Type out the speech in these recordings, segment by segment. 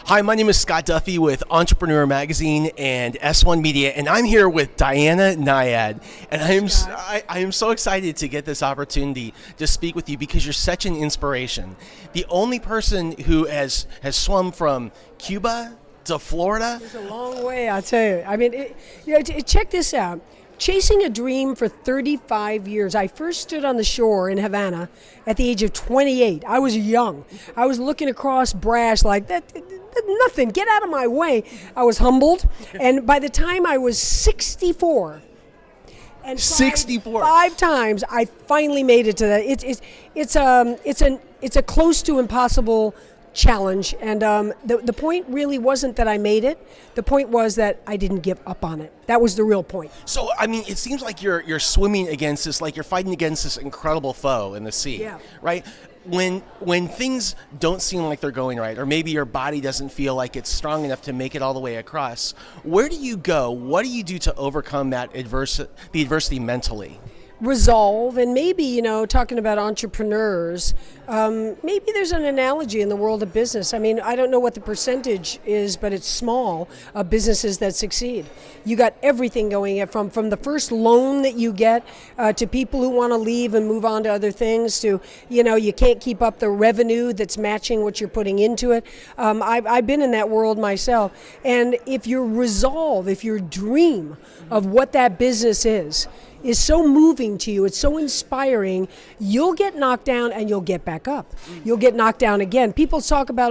Hi, my name is Scott Duffy with Entrepreneur Magazine and S1 Media, and I'm here with Diana Nyad. And I am so excited to get this opportunity to speak with you because you're such an inspiration. The only person who has swum from Cuba to Florida. It's a long way, I'll tell you. I mean, check this out. Chasing a dream for 35 years. I first stood on the shore in Havana at the age of 28. I was young. I was looking across brash like that. Nothing. Get out of my way. I was humbled. And by the time I was 64, and 64 five times, I finally made it to that. It's a close to impossible challenge, and the point really wasn't that I made it. The point was that I didn't give up on it. That was the real point. So, I mean, it seems like you're swimming against this, like you're fighting against this incredible foe in the sea, yeah. Right? When things don't seem like they're going right, or maybe your body doesn't feel like it's strong enough to make it all the way across, where do you go? What do you do to overcome the adversity mentally? Resolve, and maybe, talking about entrepreneurs, maybe there's an analogy in the world of business. I mean, I don't know what the percentage is, but it's small of businesses that succeed. You got everything going from the first loan that you get to people who want to leave and move on to other things to, you can't keep up the revenue that's matching what you're putting into it. I've been in that world myself. And if your resolve, if your dream of what that business is so moving to you, it's so inspiring, you'll get knocked down and you'll get back up. You'll get knocked down again. People talk about,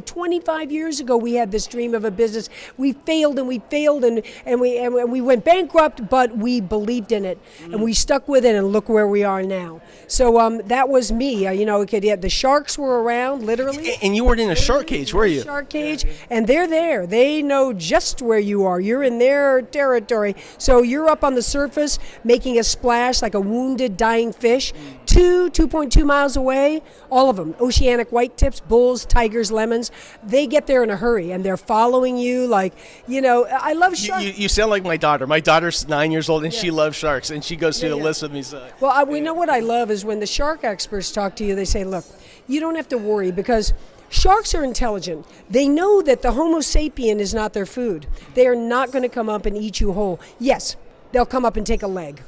25 years ago we had this dream of a business. We failed and we went bankrupt, but we believed in it and we stuck with it, and look where we are now. So that was me. The sharks were around, literally. And you weren't in a shark cage, were you? Shark cage, and they're there. They know just where you are. You're in their territory. So you're up on the surface, making a splash like a wounded, dying fish. 2.2 miles away, all of them, oceanic whitetips, bulls, tigers, lemons, they get there in a hurry, and they're following you like, I love sharks. You sound like my daughter. My daughter's 9 years old, and she loves sharks, and she goes through the list with me. So. Well, we know what I love is when the shark experts talk to you, they say, look, you don't have to worry because sharks are intelligent. They know that the Homo sapien is not their food. They are not going to come up and eat you whole. Yes, they'll come up and take a leg.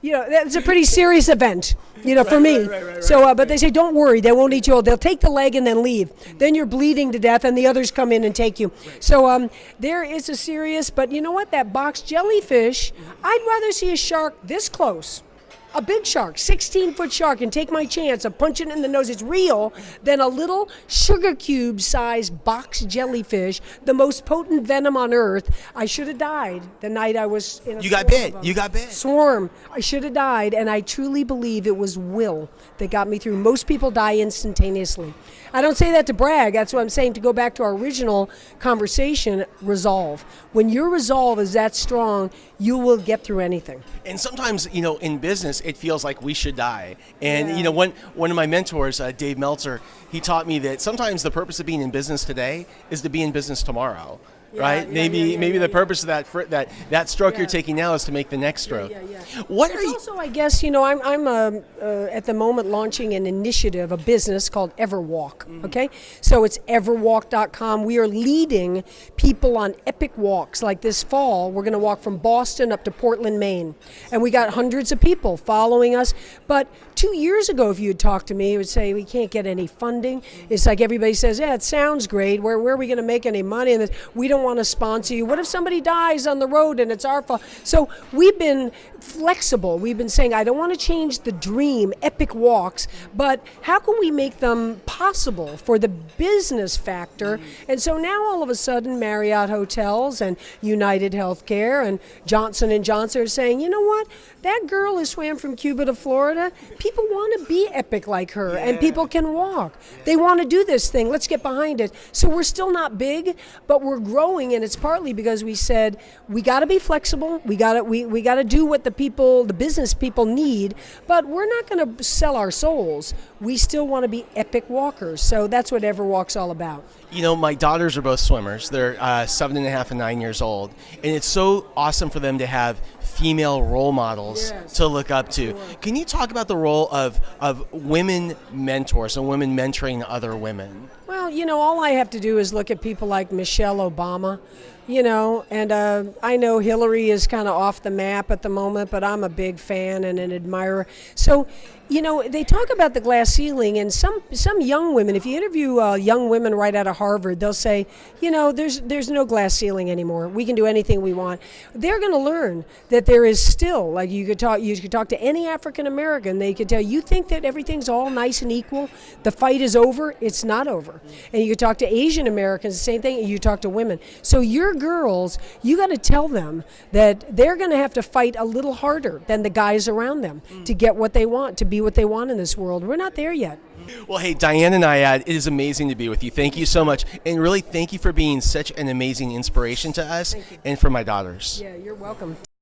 That's a pretty serious event, for me. Right. So, but they say, don't worry, they won't eat you all. They'll take the leg and then leave. Then you're bleeding to death, and the others come in and take you. So there is a serious, but you know what? That box jellyfish, I'd rather see a shark this close, a big shark, 16-foot shark, and take my chance of punching it in the nose, it's real, than a little sugar cube-sized box jellyfish, the most potent venom on earth. I should have died the night I was in a You got bit. Swarm. I should have died, and I truly believe it was will that got me through. Most people die instantaneously. I don't say that to brag. That's what I'm saying, to go back to our original conversation, resolve. When your resolve is that strong, you will get through anything. And sometimes, in business, it feels like we should die. And, one of my mentors, Dave Meltzer, he taught me that sometimes the purpose of being in business today is to be in business tomorrow. Right? Maybe the purpose of that stroke you're taking now is to make the next stroke. What are you? Also, I guess, I'm at the moment launching an initiative, a business called Everwalk. Okay, so it's everwalk.com. We are leading people on epic walks. Like this fall, we're going to walk from Boston up to Portland, Maine, and we got hundreds of people following us. But 2 years ago, if you had talked to me, you would say we can't get any funding. It's like everybody says, yeah, it sounds great. Where are we going to make any money? And we don't want to sponsor you. What if somebody dies on the road and it's our fault? So we've been flexible. We've been saying, I don't want to change the dream, epic walks, but how can we make them possible for the business factor? And so now all of a sudden Marriott Hotels and United Healthcare and Johnson & Johnson are saying, you know what? That girl who swam from Cuba to Florida, people want to be epic like her, and people can walk. They want to do this thing. Let's get behind it. So we're still not big, but we're growing, and it's partly because we said we got to be flexible. We got to do what the business people need, but we're not going to sell our souls. We still want to be epic walkers. So that's what Everwalk's all about. My daughters are both swimmers. They're 7.5 and 9 years old, and it's so awesome for them to have female role models to look up to. Can you talk about the role role of women mentors and women mentoring other women? Well, all I have to do is look at people like Michelle Obama, and I know Hillary is kind of off the map at the moment, but I'm a big fan and an admirer. So, they talk about the glass ceiling, and some young women, if you interview young women right out of Harvard, they'll say, there's no glass ceiling anymore. We can do anything we want. They're going to learn that there is still, like you could talk to any African American, they could tell you think that everything's all nice and equal. The fight is over. It's not over. And you could talk to Asian Americans, the same thing. And you talk to women. So your girls, you got to tell them that they're going to have to fight a little harder than the guys around them to get what they want, to be what they want in this world. We're not there yet. Well, hey, Diana Nyad, it is amazing to be with you. Thank you so much. And really, thank you for being such an amazing inspiration to us and for my daughters. Yeah, you're welcome.